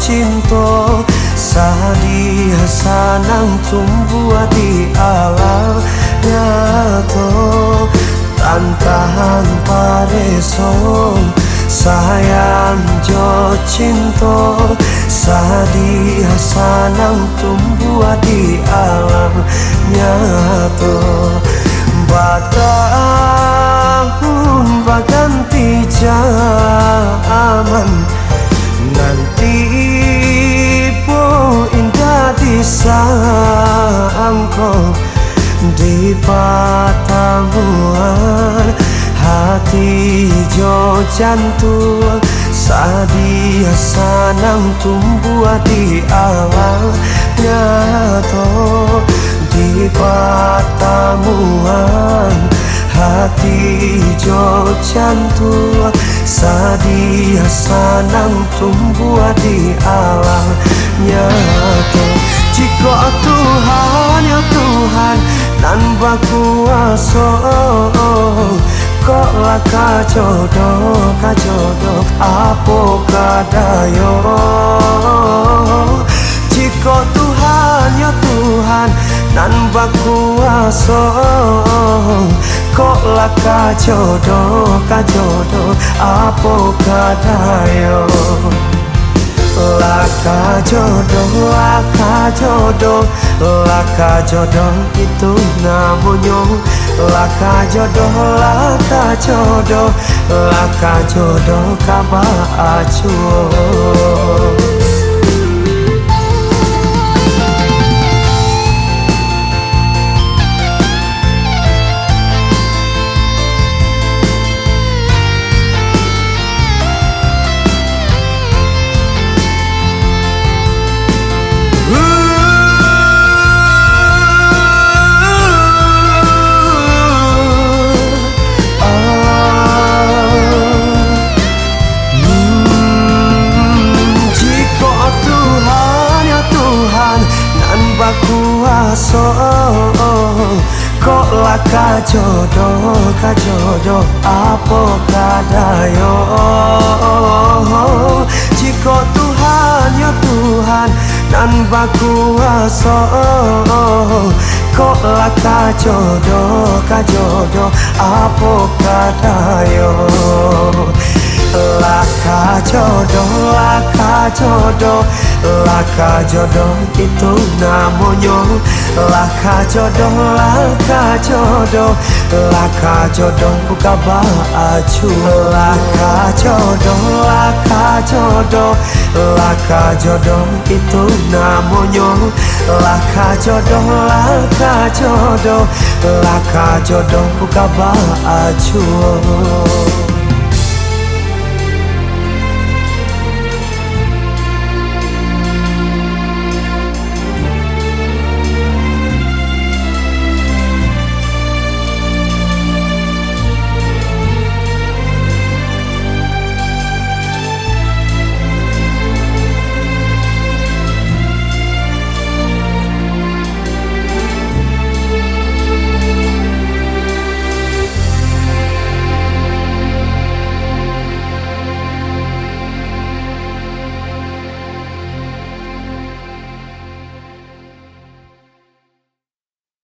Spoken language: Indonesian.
cinta Sadi hasanang tumbuh di alam nyata Tantang paresong sayang jo cinta Sadi hasanang tumbuh di alam nyata Batahun baganti zaman Nanti po indah disangkau Di pertemuan hati jo jantung Sadi hasanang tumbuh di alam nyata Di pertemuan hati jo jantung Sadi hasanang tumbuh di alam nyata Jika Tuhan ya Tuhan nan berkuasa Kok laka jodoh apa kadayo Jika Tuhan ya Tuhan nan berkuasa Kok laka jodoh apa kadayo Laka jodoh itu namanya Laka jodoh kabar acuh kuasa Kok laka jodoh apa kadayo Jika Tuhan ya Tuhan nan berkuasa Kok laka jodoh apa kadayo Laka jodoh itu namanya Laka jodoh buka baju Laka jodoh itu namanya Laka jodoh buka baju